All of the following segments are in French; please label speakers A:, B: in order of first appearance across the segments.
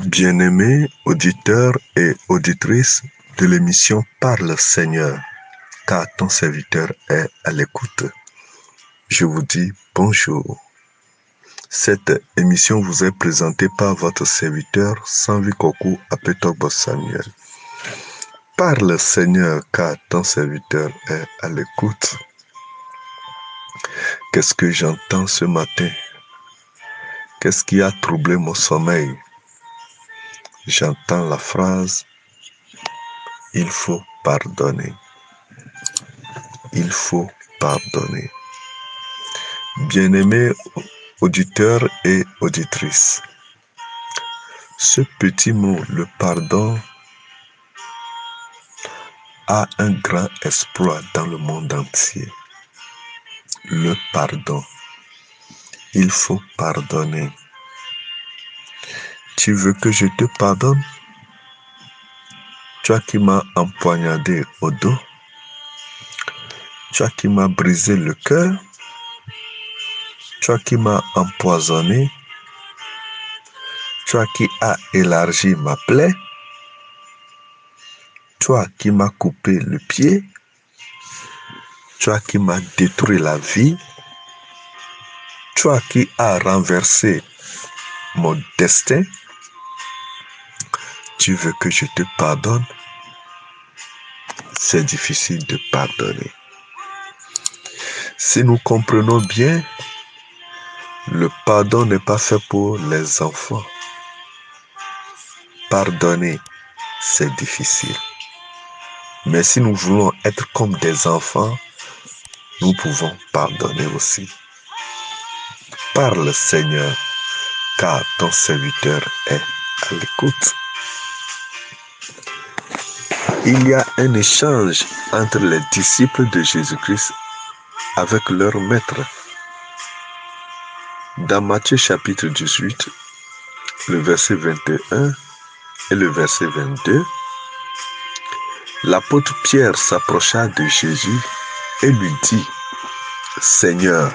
A: Bien-aimés auditeurs et auditrices de l'émission Parle Seigneur, car ton serviteur est à l'écoute. Je vous dis bonjour. Cette émission vous est présentée par votre serviteur Sanvi Kokou Apetogbo Samuel. Parle Seigneur, car ton serviteur est à l'écoute. Qu'est-ce que j'entends ce matin? Qu'est-ce qui a troublé mon sommeil? J'entends la phrase « Il faut pardonner ». Il faut pardonner. Bien-aimés auditeurs et auditrices, ce petit mot, le pardon, a un grand exploit dans le monde entier. Le pardon. Il faut pardonner. Tu veux que je te pardonne? Toi qui m'as empoignardé au dos, toi qui m'as brisé le cœur, toi qui m'as empoisonné, toi qui as élargi ma plaie, toi qui m'as coupé le pied, toi qui m'as détruit la vie, toi qui as renversé mon destin, tu veux que je te pardonne? C'est difficile de pardonner. Si nous comprenons bien, le pardon n'est pas fait pour les enfants. Pardonner, c'est difficile. Mais si nous voulons être comme des enfants, nous pouvons pardonner aussi. Parle, Seigneur, car ton serviteur est à l'écoute. Il y a un échange entre les disciples de Jésus-Christ avec leur maître. Dans Matthieu chapitre 18, le verset 21 et le verset 22, l'apôtre Pierre s'approcha de Jésus et lui dit, « Seigneur,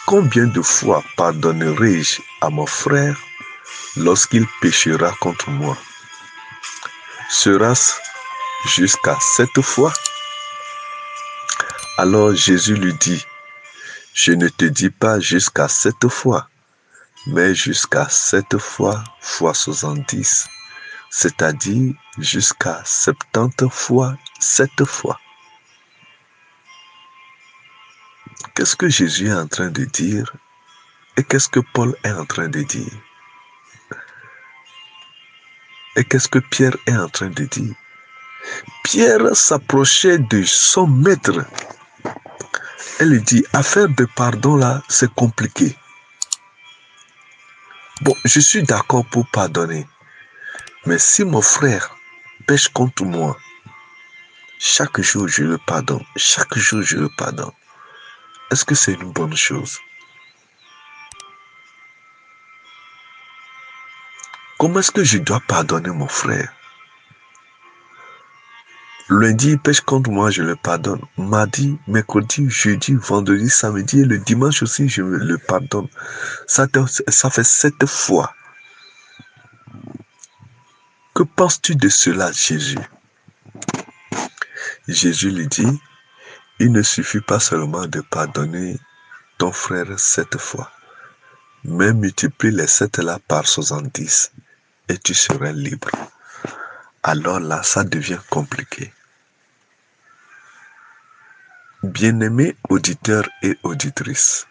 A: combien de fois pardonnerai-je à mon frère lorsqu'il péchera contre moi? Sera-ce jusqu'à 7 fois? » Alors Jésus lui dit, « Je ne te dis pas jusqu'à 7 fois, mais jusqu'à 7 fois fois 70, c'est-à-dire jusqu'à 70 fois 7 fois. » Qu'est-ce que Jésus est en train de dire et qu'est-ce que Paul est en train de dire? Et qu'est-ce que Pierre est en train de dire? Pierre s'approchait de son maître. Elle lui dit, affaire de pardon là, c'est compliqué. Bon, je suis d'accord pour pardonner. Mais si mon frère pêche contre moi, chaque jour je le pardonne. Chaque jour je le pardonne. Est-ce que c'est une bonne chose? Comment est-ce que je dois pardonner mon frère? Lundi, il pêche contre moi, je le pardonne. Mardi, mercredi, jeudi, vendredi, samedi et le dimanche aussi, je le pardonne. Ça fait 7 fois. Que penses-tu de cela, Jésus? Jésus lui dit, il ne suffit pas seulement de pardonner ton frère 7 fois, mais multiplie les 7 là par 70 et tu seras libre. Alors là, ça devient compliqué. Bien-aimés auditeurs et auditrices,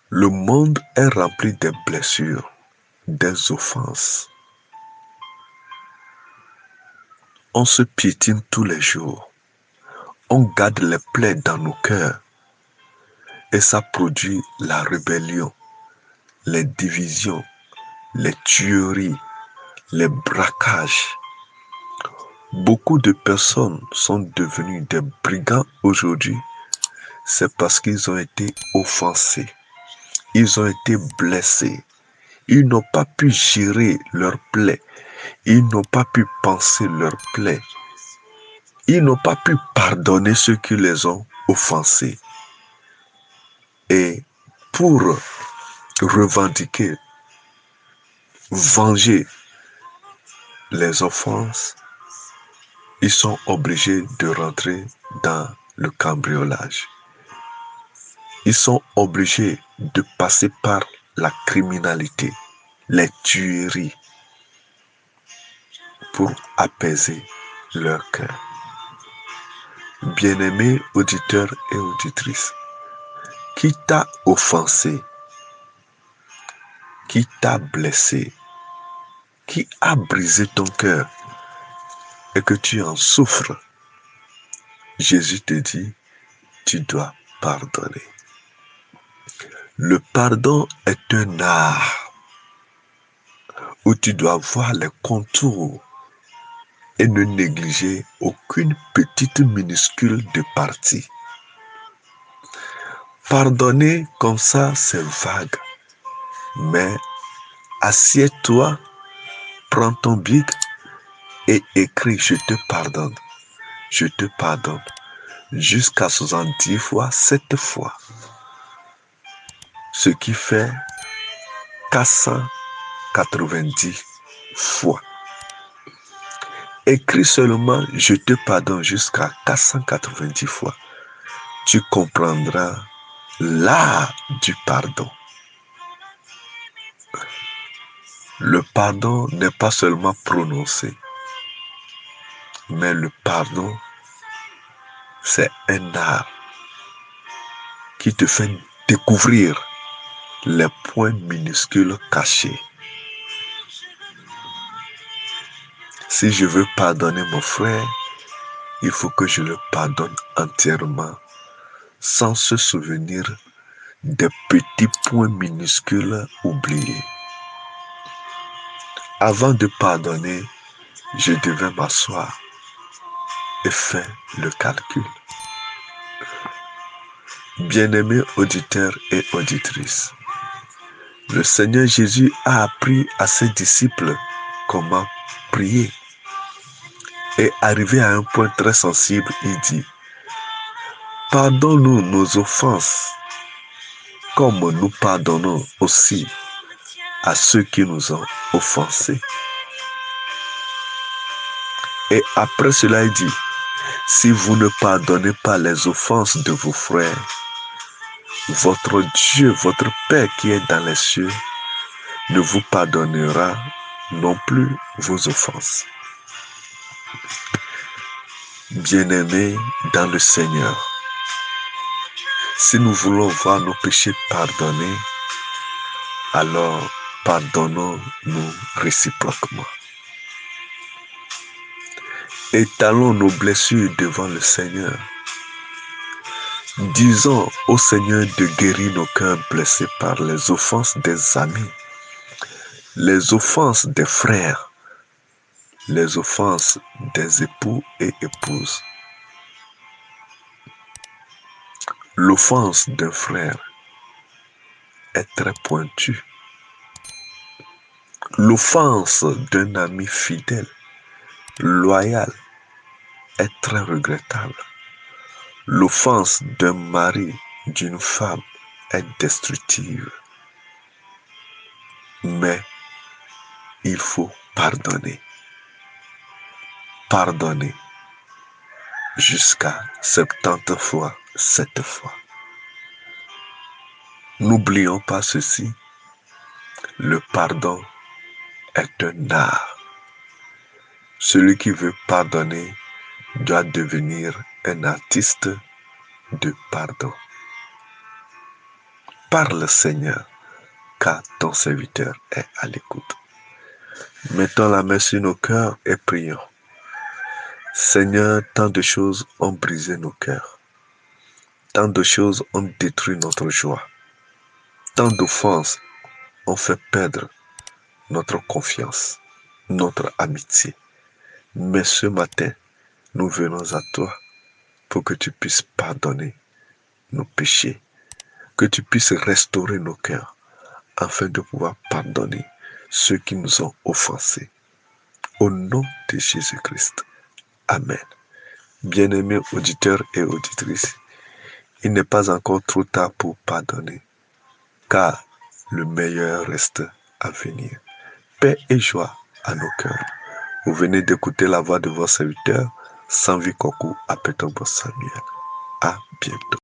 A: le monde est rempli de blessures, des offenses. On se piétine tous les jours. On garde les plaies dans nos cœurs. Et ça produit la rébellion, les divisions, les tueries, les braquages. Beaucoup de personnes sont devenues des brigands aujourd'hui. C'est parce qu'ils ont été offensés. Ils ont été blessés. Ils n'ont pas pu gérer leurs plaies. Ils n'ont pas pu penser leurs plaies. Ils n'ont pas pu pardonner ceux qui les ont offensés. Et pour revendiquer venger les offenses, ils sont obligés de rentrer dans le cambriolage. Ils sont obligés de passer par la criminalité, les tueries, pour apaiser leur cœur. Bien-aimés auditeurs et auditrices, qui t'a offensé, qui t'a blessé, qui a brisé ton cœur et que tu en souffres, Jésus te dit, tu dois pardonner. Le pardon est un art où tu dois voir les contours et ne négliger aucune petite minuscule de partie. Pardonner comme ça, c'est vague. Mais assieds-toi, prends ton bic et écris « Je te pardonne, je te pardonne » jusqu'à 70 fois, 7 fois. Ce qui fait 490 fois. Écris seulement « Je te pardonne » jusqu'à 490 fois. Tu comprendras l'art du pardon. Le pardon n'est pas seulement prononcé, mais le pardon, c'est un art qui te fait découvrir les points minuscules cachés. Si je veux pardonner mon frère, il faut que je le pardonne entièrement, sans se souvenir des petits points minuscules oubliés. Avant de pardonner, je devais m'asseoir et faire le calcul. Bien-aimés auditeurs et auditrices, le Seigneur Jésus a appris à ses disciples comment prier. Et arrivé à un point très sensible, il dit, pardonne-nous nos offenses, comme nous pardonnons aussi à ceux qui nous ont offensés. Et après cela, il dit, si vous ne pardonnez pas les offenses de vos frères, votre Dieu, votre Père qui est dans les cieux, ne vous pardonnera non plus vos offenses. Bien-aimés dans le Seigneur, si nous voulons voir nos péchés pardonnés, alors pardonnons-nous réciproquement. Étalons nos blessures devant le Seigneur. Disons au Seigneur de guérir nos cœurs blessés par les offenses des amis, les offenses des frères, les offenses des époux et épouses. L'offense d'un frère est très pointue. L'offense d'un ami fidèle, loyal, est très regrettable. L'offense d'un mari, d'une femme est destructive. Mais il faut pardonner. Pardonner jusqu'à 70 fois, 7 fois. N'oublions pas ceci. Le pardon est un art. Celui qui veut pardonner doit devenir un artiste de pardon. Parle, Seigneur, car ton serviteur est à l'écoute. Mettons la main sur nos cœurs et prions. Seigneur, tant de choses ont brisé nos cœurs. Tant de choses ont détruit notre joie. Tant d'offenses ont fait perdre notre confiance, notre amitié. Mais ce matin, nous venons à toi pour que tu puisses pardonner nos péchés, que tu puisses restaurer nos cœurs, afin de pouvoir pardonner ceux qui nous ont offensés. Au nom de Jésus-Christ. Amen. Bien-aimés auditeurs et auditrices, il n'est pas encore trop tard pour pardonner, car le meilleur reste à venir. paix et joie à nos cœurs. Vous venez d'écouter la voix de vos serviteurs, Sanvi Kokou Apetombo Samuel. À bientôt.